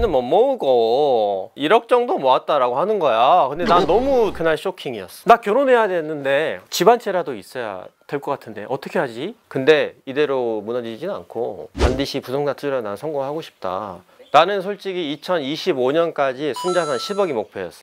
많이는 못 모으고 1억 정도 모았다라고 하는 거야. 근데 난 너무 그날 쇼킹이었어. 나 결혼해야 되는데 집 한 채라도 있어야 될 것 같은데 어떻게 하지? 근데 이대로 무너지진 않고 반드시 부동산 투자로 난 성공하고 싶다. 나는 솔직히 2025년까지 순자산 10억이 목표였어.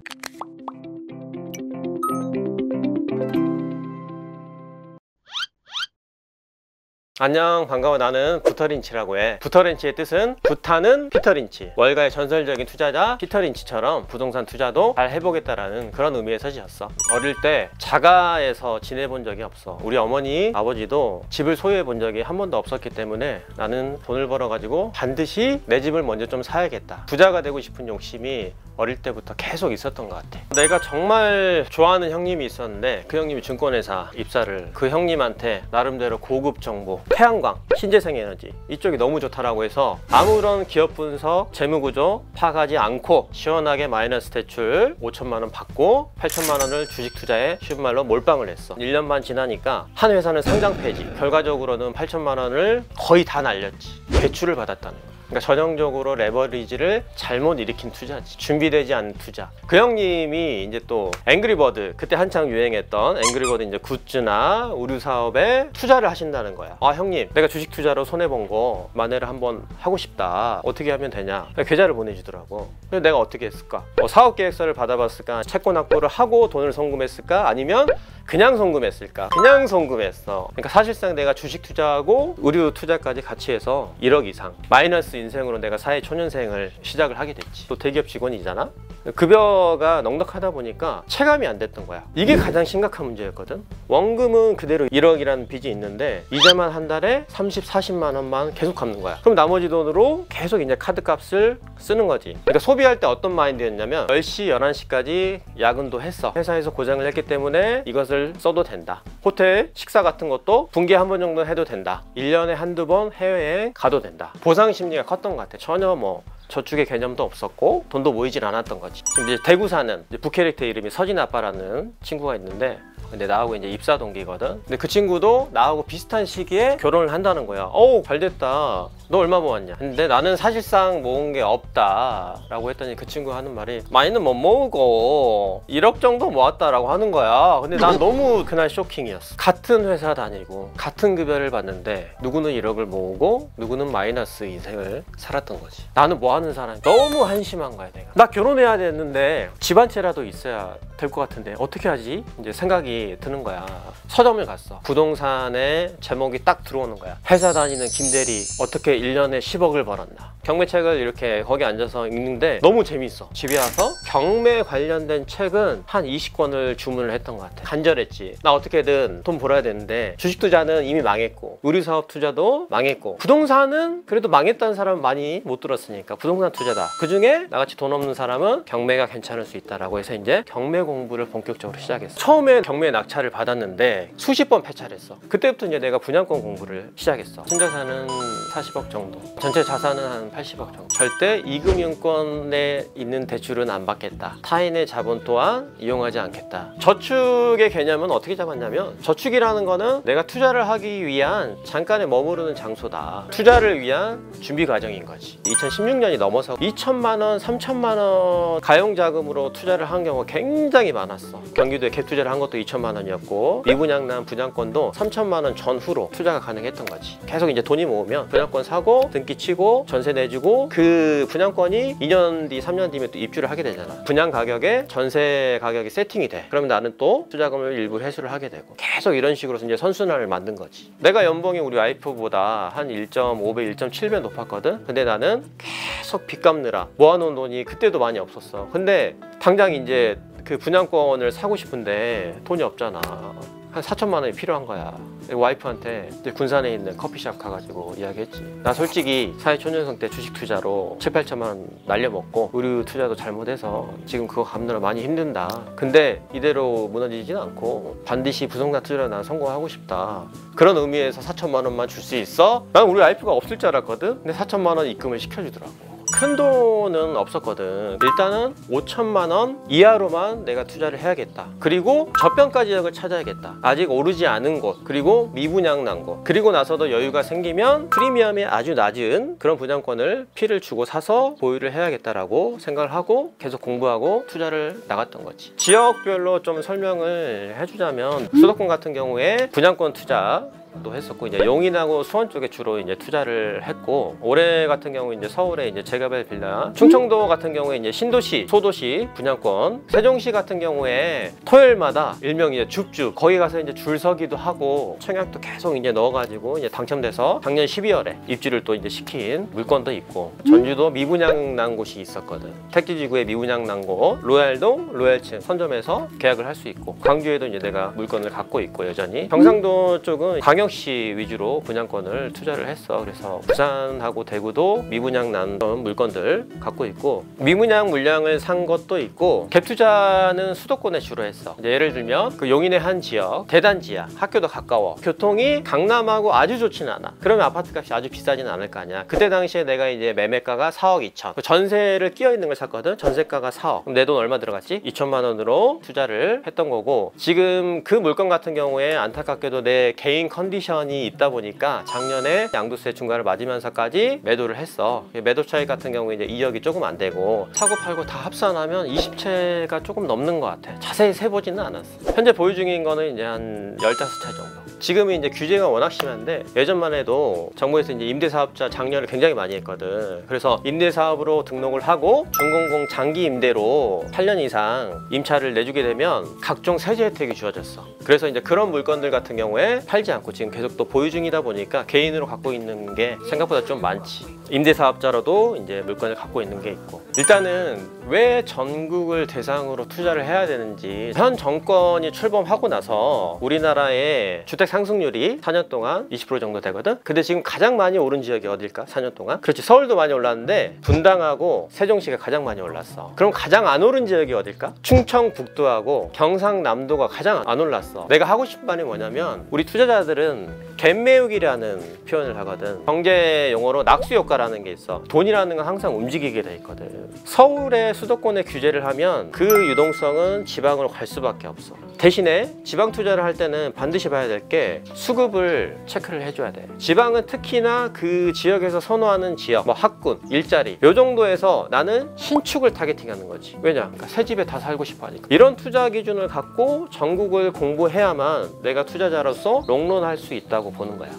안녕, 반가워. 나는 부터린치라고 해. 부터린치의 뜻은 부타는 피터린치, 월가의 전설적인 투자자 피터린치처럼 부동산 투자도 잘 해보겠다라는 그런 의미에서 지었어. 어릴 때 자가에서 지내본 적이 없어. 우리 어머니, 아버지도 집을 소유해 본 적이 한 번도 없었기 때문에 나는 돈을 벌어가지고 반드시 내 집을 먼저 좀 사야겠다, 부자가 되고 싶은 욕심이 어릴 때부터 계속 있었던 것 같아. 내가 정말 좋아하는 형님이 있었는데 그 형님이 증권회사 입사를, 그 형님한테 나름대로 고급 정보, 태양광, 신재생에너지 이쪽이 너무 좋다라고 해서 아무런 기업 분석, 재무구조 파악하지 않고 시원하게 마이너스 대출 5천만 원 받고 8천만 원을 주식 투자에 쉬운 말로 몰빵을 했어. 1년 반 지나니까 한 회사는 상장 폐지, 결과적으로는 8천만 원을 거의 다 날렸지. 대출을 받았다는 거야. 그러니까 전형적으로 레버리지를 잘못 일으킨 투자지. 준비되지 않은 투자. 그 형님이 이제 또 앵그리버드, 그때 한창 유행했던 앵그리버드 이제 굿즈나 의류 사업에 투자를 하신다는 거야. 아, 형님, 내가 주식 투자로 손해본 거 만회를 한번 하고 싶다. 어떻게 하면 되냐? 계좌를 보내주더라고. 그래서 내가 어떻게 했을까? 사업 계획서를 받아봤을까? 채권 확보를 하고 돈을 송금했을까? 아니면 그냥 송금했을까? 그냥 송금했어. 그러니까 사실상 내가 주식 투자하고 의류 투자까지 같이 해서 1억 이상 마이너스 인생으로 내가 사회 초년생을 시작을 하게 됐지. 또 대기업 직원이잖아. 급여가 넉넉하다 보니까 체감이 안 됐던 거야. 이게 가장 심각한 문제였거든. 원금은 그대로 1억이라는 빚이 있는데 이자만 한 달에 30, 40만 원만 계속 갚는 거야. 그럼 나머지 돈으로 계속 이제 카드 값을 쓰는 거지. 그러니까 소비할 때 어떤 마인드였냐면 10시, 11시까지 야근도 했어. 회사에서 고생을 했기 때문에 이것을 써도 된다. 호텔 식사 같은 것도 분기에 한 번 정도 해도 된다. 1년에 한두 번 해외여행 가도 된다. 보상 심리가 컸던 것 같아. 전혀 저축의 개념도 없었고 돈도 모이질 않았던 거지. 지금 이제 대구 사는 부캐릭터 이름이 서진 아빠라는 친구가 있는데, 근데 나하고 이제 입사 동기거든. 근데 그 친구도 나하고 비슷한 시기에 결혼을 한다는 거야. 어우, 잘 됐다. 너 얼마 모았냐? 근데 나는 사실상 모은 게 없다 라고 했더니 그 친구가 하는 말이 많이는 못 모으고 1억 정도 모았다라고 하는 거야. 근데 난 너무 그날 쇼킹이었어. 같은 회사 다니고 같은 급여를 받는데 누구는 1억을 모으고 누구는 마이너스 인생을 살았던 거지. 나는 뭐 하는 사람이 너무 한심한 거야. 내가 나 결혼해야 되는데 집 한 채라도 있어야 될 것 같은데 어떻게 하지? 이제 생각이 드는 거야. 서점을 갔어. 부동산에 제목이 딱 들어오는 거야. 회사 다니는 김대리 어떻게 1년에 10억을 벌었나. 경매책을 이렇게 거기 앉아서 읽는데 너무 재밌어. 집에 와서 경매 관련된 책은 한 20권을 주문을 했던 것 같아. 간절했지. 나 어떻게든 돈 벌어야 되는데 주식 투자는 이미 망했고 의류 사업 투자도 망했고 부동산은 그래도 망했다는 사람은 많이 못 들었으니까 부동산 투자다. 그 중에 나같이 돈 없는 사람은 경매가 괜찮을 수 있다라고 해서 이제 경매 공부를 본격적으로 시작했어. 처음에 경매 낙찰을 받았는데 수십 번 패차를 했어. 그때부터 이제 내가 분양권 공부를 시작했어. 순자산은 40억 정도, 전체 자산은 한 80억 정도. 절대 이금융권에 있는 대출은 안 받겠다. 타인의 자본 또한 이용하지 않겠다. 저축의 개념은 어떻게 잡았냐면, 저축이라는 거는 내가 투자를 하기 위한 잠깐의 머무르는 장소다. 투자를 위한 준비 과정인 거지. 2016년이 넘어서 2천만 원, 3천만 원 가용자금으로 투자를 한 경우가 굉장히 많았어. 경기도에 갭 투자를 한 것도 2천만 원이었고 미분양난 분양권도 3천만 원 전후로 투자가 가능했던 거지. 계속 이제 돈이 모으면 분양권 사고 등기 치고 전세 내주고 그 분양권이 2년 뒤, 3년 뒤면 또 입주를 하게 되잖아. 분양 가격에 전세 가격이 세팅이 돼. 그러면 나는 또 투자금을 일부 회수를 하게 되고 계속 이런 식으로 이제 선순환을 만든 거지. 내가 연봉이 우리 와이프보다 한 1.5배, 1.7배 높았거든. 근데 나는 계속 빚 갚느라 모아놓은 돈이 그때도 많이 없었어. 근데 당장 이제 그 분양권을 사고 싶은데 돈이 없잖아. 한 4천만 원이 필요한 거야. 와이프한테 이제 군산에 있는 커피숍 가가지고 이야기했지. 나 솔직히 사회초년생 때 주식 투자로 7, 8천만 원 날려먹고 의류 투자도 잘못해서 지금 그거 갚느라 많이 힘든다. 근데 이대로 무너지진 않고 반드시 부동산 투자로 난 성공하고 싶다. 그런 의미에서 4천만 원만 줄 수 있어? 난 우리 와이프가 없을 줄 알았거든. 근데 4천만 원 입금을 시켜주더라고. 큰 돈은 없었거든. 일단은 5천만 원 이하로만 내가 투자를 해야겠다. 그리고 저평가 지역을 찾아야겠다. 아직 오르지 않은 곳, 그리고 미분양난 곳. 그리고 나서도 여유가 생기면 프리미엄이 아주 낮은 그런 분양권을 피를 주고 사서 보유를 해야겠다라고 생각을 하고 계속 공부하고 투자를 나갔던 거지. 지역별로 좀 설명을 해주자면 수도권 같은 경우에 분양권 투자 도 했었고, 이제 용인하고 수원 쪽에 주로 이제 투자를 했고, 올해 같은 경우 이제 서울에 이제 제가벨 빌라, 충청도 같은 경우에 이제 신도시, 소도시 분양권, 세종시 같은 경우에 토요일마다 일명 이제 줍줍 거기 가서 이제 줄 서기도 하고 청약도 계속 이제 넣어가지고 이제 당첨돼서 작년 12월에 입주를 또 이제 시킨 물건도 있고, 전주도 미분양 난 곳이 있었거든. 택지지구에 미분양 난 곳, 로얄동, 로얄층 선점해서 계약을 할 수 있고, 광주에도 이제 내가 물건을 갖고 있고, 여전히 경상도 쪽은 광역시 위주로 분양권을 투자를 했어. 그래서 부산하고 대구도 미분양 난 물건들 갖고 있고, 미분양 물량을 산 것도 있고, 갭 투자는 수도권에 주로 했어. 예를 들면 그 용인의 한 지역 대단지야, 학교도 가까워, 교통이 강남하고 아주 좋지는 않아. 그러면 아파트 값이 아주 비싸지는 않을 거 아니야. 그때 당시에 내가 이제 매매가가 4억 2천, 전세를 끼어 있는 걸 샀거든. 전세가가 4억. 그럼 내 돈 얼마 들어갔지? 2천만 원으로 투자를 했던 거고, 지금 그 물건 같은 경우에 안타깝게도 내 개인 컨디션이 있다 보니까 작년에 양도세 중과를 맞으면서까지 매도를 했어. 매도 차익 같은 경우에 이제 2억이 조금 안 되고, 사고 팔고 다 합산하면 20채가 조금 넘는 것 같아. 자세히 세보지는 않았어. 현재 보유 중인 거는 이제 한 15채 정도. 지금은 이제 규제가 워낙 심한데, 예전만 해도 정부에서 이제 임대사업자 장려를 굉장히 많이 했거든. 그래서 임대사업으로 등록을 하고 준공공 장기 임대로 8년 이상 임차를 내주게 되면 각종 세제 혜택이 주어졌어. 그래서 이제 그런 물건들 같은 경우에 팔지 않고 지금 계속 또 보유 중이다 보니까 개인으로 갖고 있는 게 생각보다 좀 많지. 임대사업자로도 이제 물건을 갖고 있는 게 있고. 일단은 왜 전국을 대상으로 투자를 해야 되는지, 현 정권이 출범하고 나서 우리나라의 주택 상승률이 4년 동안 20% 정도 되거든. 근데 지금 가장 많이 오른 지역이 어딜까? 4년 동안? 그렇지, 서울도 많이 올랐는데 분당하고 세종시가 가장 많이 올랐어. 그럼 가장 안 오른 지역이 어딜까? 충청북도하고 경상남도가 가장 안 올랐어. 내가 하고 싶은 말이 뭐냐면, 우리 투자자들은 갭매우기라는 표현을 하거든. 경제 용어로 낙수 효과라는 게 있어. 돈이라는 건 항상 움직이게 돼 있거든. 서울의 수도권에 규제를 하면 그 유동성은 지방으로 갈 수밖에 없어. 대신에 지방 투자를 할 때는 반드시 봐야 될 게 수급을 체크를 해줘야 돼. 지방은 특히나 그 지역에서 선호하는 지역, 뭐 학군, 일자리, 요 정도에서 나는 신축을 타겟팅하는 거지. 왜냐? 그러니까 새 집에 다 살고 싶어 하니까. 이런 투자 기준을 갖고 전국을 공부해야만 내가 투자자로서 롱런할 수 있다고 보는 거야.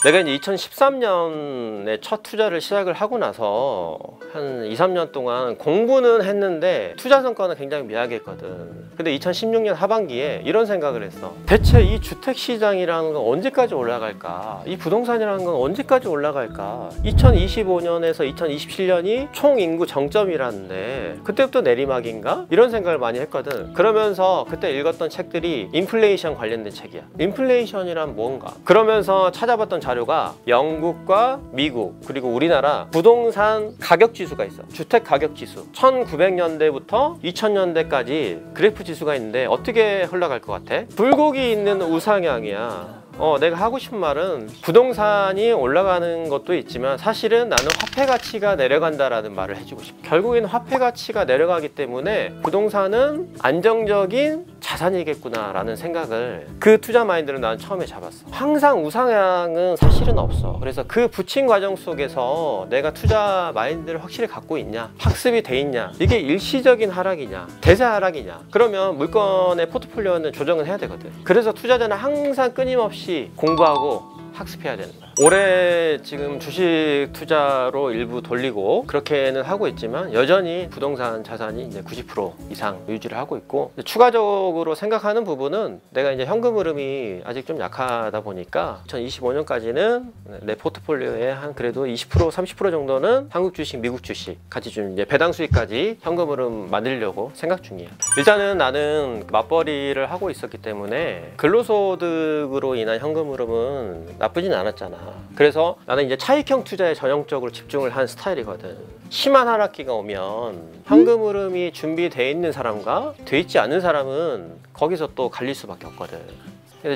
내가 이제 2013년에 첫 투자를 시작을 하고 나서 한 2, 3년 동안 공부는 했는데 투자 성과는 굉장히 미약했거든. 근데 2016년 하반기에 이런 생각을 했어. 대체 이 주택시장이라는 건 언제까지 올라갈까? 이 부동산이라는 건 언제까지 올라갈까? 2025년에서 2027년이 총 인구 정점이라는데 그때부터 내리막인가? 이런 생각을 많이 했거든. 그러면서 그때 읽었던 책들이 인플레이션 관련된 책이야. 인플레이션이란 뭔가? 그러면서 찾아봤던 자료가 영국과 미국, 그리고 우리나라 부동산 가격 지수가 있어. 주택 가격 지수. 1900년대부터 2000년대까지 그래프 지수가 있는데 어떻게 흘러갈 것 같아? 굴곡이 있는 우상향이야. 내가 하고 싶은 말은, 부동산이 올라가는 것도 있지만 사실은 나는 화폐 가치가 내려간다라는 말을 해주고 싶어. 결국엔 화폐 가치가 내려가기 때문에 부동산은 안정적인 자산이겠구나 라는 생각을, 그 투자 마인드를 나는 처음에 잡았어. 항상 우상향은 사실은 없어. 그래서 그 부친 과정 속에서 내가 투자 마인드를 확실히 갖고 있냐, 학습이 돼 있냐, 이게 일시적인 하락이냐 대세 하락이냐, 그러면 물건의 포트폴리오는 조정을 해야 되거든. 그래서 투자자는 항상 끊임없이 공부하고 학습해야 되는 거야. 올해 지금 주식 투자로 일부 돌리고 그렇게는 하고 있지만 여전히 부동산 자산이 이제 90% 이상 유지를 하고 있고, 추가적으로 생각하는 부분은 내가 이제 현금 흐름이 아직 좀 약하다 보니까 2025년까지는 내 포트폴리오에 한 그래도 20% 30% 정도는 한국 주식, 미국 주식 같이 좀 이제 배당 수익까지 현금 흐름 만들려고 생각 중이야. 일단은 나는 맞벌이를 하고 있었기 때문에 근로소득으로 인한 현금 흐름은 나쁘진 않았잖아. 그래서 나는 이제 차익형 투자에 전형적으로 집중을 한 스타일이거든. 심한 하락기가 오면 현금 흐름이 준비되어 있는 사람과 돼 있지 않은 사람은 거기서 또 갈릴 수밖에 없거든.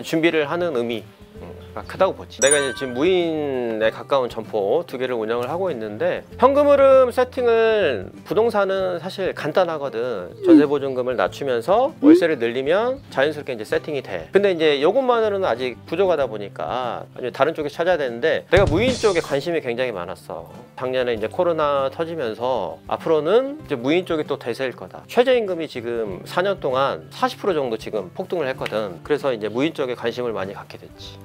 준비를 하는 의미 크다고 보지. 내가 이제 지금 무인에 가까운 점포 2개를 운영을 하고 있는데 현금 흐름 세팅을 부동산은 사실 간단하거든. 전세보증금을 낮추면서 월세를 늘리면 자연스럽게 이제 세팅이 돼. 근데 이제 이것만으로는 아직 부족하다 보니까 다른 쪽에 찾아야 되는데 내가 무인 쪽에 관심이 굉장히 많았어. 작년에 이제 코로나 터지면서 앞으로는 이제 무인 쪽이 또 대세일 거다. 최저임금이 지금 4년 동안 40% 정도 지금 폭등을 했거든. 그래서 이제 무인 쪽에 관심을 많이 갖게 됐지.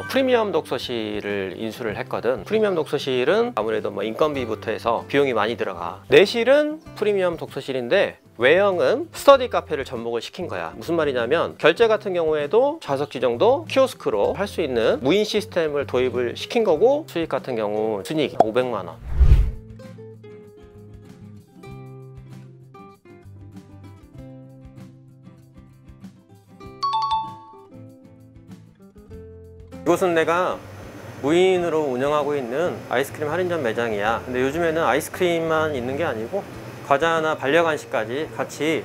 프리미엄 독서실을 인수를 했거든. 프리미엄 독서실은 아무래도 뭐 인건비부터 해서 비용이 많이 들어가. 내실은 프리미엄 독서실인데 외형은 스터디 카페를 접목을 시킨 거야. 무슨 말이냐면 결제 같은 경우에도 좌석 지정도 키오스크로 할 수 있는 무인 시스템을 도입을 시킨 거고, 수익 같은 경우 순이익 500만 원. 이곳은 내가 무인으로 운영하고 있는 아이스크림 할인점 매장이야. 근데 요즘에는 아이스크림만 있는 게 아니고 과자나 반려간식까지 같이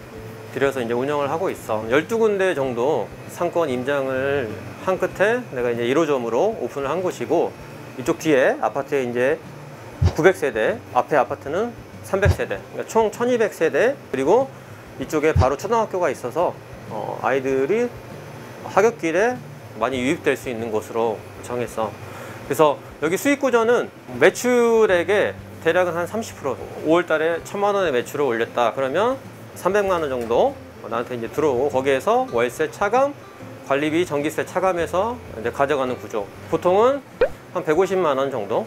들여서 이제 운영을 하고 있어. 12군데 정도 상권 임장을 한 끝에 내가 이제 1호점으로 오픈을 한 곳이고, 이쪽 뒤에 아파트에 이제 900세대, 앞에 아파트는 300세대, 그러니까 총 1200세대, 그리고 이쪽에 바로 초등학교가 있어서 아이들이 하굣길에 많이 유입될 수 있는 곳으로 정했어. 그래서 여기 수익 구조는 매출액의 대략은 한 30%, 5월달에 1000만 원의 매출을 올렸다 그러면 300만 원 정도 나한테 이제 들어오고, 거기에서 월세 차감, 관리비, 전기세 차감해서 이제 가져가는 구조. 보통은 한 150만 원 정도.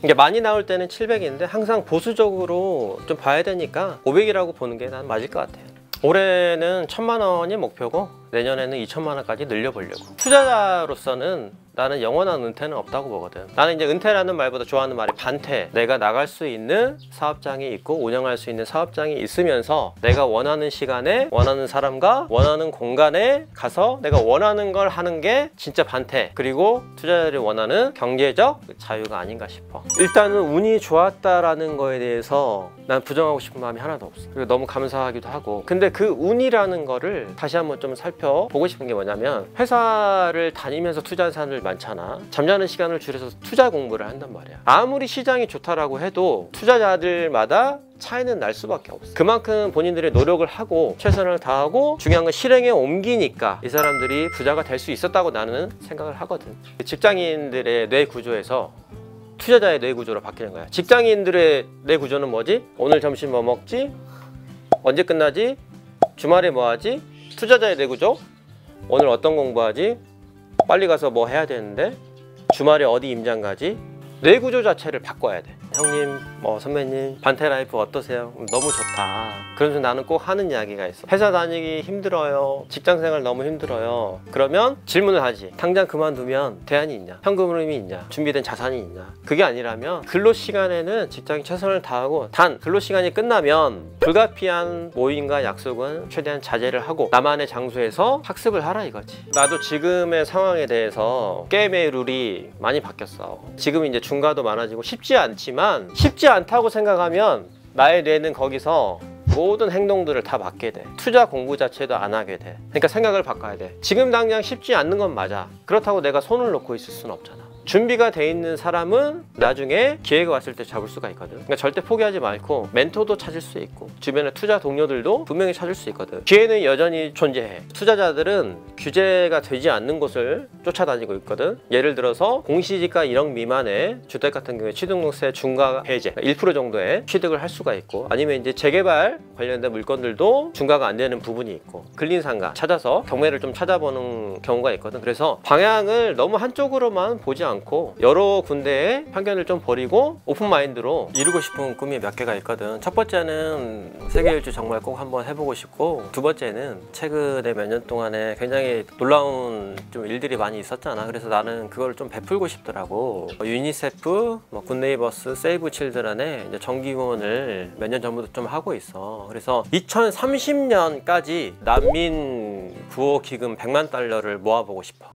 이게 많이 나올 때는 700인데 항상 보수적으로 좀 봐야 되니까 500이라고 보는 게 난 맞을 것 같아요. 올해는 1000만 원이 목표고 내년에는 2천만 원까지 늘려보려고. 투자자로서는 나는 영원한 은퇴는 없다고 보거든. 나는 이제 은퇴라는 말보다 좋아하는 말이 반퇴. 내가 나갈 수 있는 사업장이 있고 운영할 수 있는 사업장이 있으면서 내가 원하는 시간에 원하는 사람과 원하는 공간에 가서 내가 원하는 걸 하는 게 진짜 반퇴. 그리고 투자자들이 원하는 경제적 자유가 아닌가 싶어. 일단은 운이 좋았다라는 거에 대해서 난 부정하고 싶은 마음이 하나도 없어. 그리고 너무 감사하기도 하고. 근데 그 운이라는 거를 다시 한번 좀 살펴보고 싶은 게 뭐냐면, 회사를 다니면서 투자한 사람들 많잖아. 잠자는 시간을 줄여서 투자 공부를 한단 말이야. 아무리 시장이 좋다라고 해도 투자자들마다 차이는 날 수밖에 없어. 그만큼 본인들의 노력을 하고 최선을 다하고 중요한 건 실행에 옮기니까 이 사람들이 부자가 될 수 있었다고 나는 생각을 하거든. 직장인들의 뇌 구조에서 투자자의 뇌 구조로 바뀌는 거야. 직장인들의 뇌 구조는 뭐지? 오늘 점심 뭐 먹지? 언제 끝나지? 주말에 뭐 하지? 투자자의 뇌 구조? 오늘 어떤 공부하지? 빨리 가서 뭐 해야 되는데? 주말에 어디 임장 가지? 뇌 구조 자체를 바꿔야 돼. 형님, 선배님, 반테라이프 어떠세요? 너무 좋다. 그러면서 나는 꼭 하는 이야기가 있어. 회사 다니기 힘들어요. 직장생활 너무 힘들어요. 그러면 질문을 하지. 당장 그만두면 대안이 있냐? 현금 흐름이 있냐? 준비된 자산이 있냐? 그게 아니라면 근로시간에는 직장인 최선을 다하고, 단 근로시간이 끝나면 불가피한 모임과 약속은 최대한 자제를 하고 나만의 장소에서 학습을 하라 이거지. 나도 지금의 상황에 대해서 게임의 룰이 많이 바뀌었어. 지금 이제 중과도 많아지고 쉽지 않지만, 쉽지 않다고 생각하면 나의 뇌는 거기서 모든 행동들을 다 맡게 돼. 투자 공부 자체도 안 하게 돼. 그러니까 생각을 바꿔야 돼. 지금 당장 쉽지 않는 건 맞아. 그렇다고 내가 손을 놓고 있을 수는 없잖아. 준비가 돼 있는 사람은 나중에 기회가 왔을 때 잡을 수가 있거든. 그러니까 절대 포기하지 말고 멘토도 찾을 수 있고 주변의 투자 동료들도 분명히 찾을 수 있거든. 기회는 여전히 존재해. 투자자들은 규제가 되지 않는 곳을 쫓아다니고 있거든. 예를 들어서 공시지가 1억 미만의 주택 같은 경우에 취득세 중과 해제 1% 정도의 취득을 할 수가 있고, 아니면 이제 재개발 관련된 물건들도 중과가 안 되는 부분이 있고, 근린상가 찾아서 경매를 좀 찾아보는 경우가 있거든. 그래서 방향을 너무 한쪽으로만 보지 않고 여러 군데에 편견을 좀 버리고 오픈마인드로 이루고 싶은 꿈이 몇 개가 있거든. 첫 번째는 세계 일주 정말 꼭 한번 해보고 싶고, 두 번째는 최근에 몇 년 동안에 굉장히 놀라운 좀 일들이 많이 있었잖아. 그래서 나는 그걸 좀 베풀고 싶더라고. 유니세프, 굿네이버스, 세이브 칠드런에 이제 정기 후원을 몇 년 전부터 좀 하고 있어. 그래서 2030년까지 난민 구호 기금 $100만 모아보고 싶어.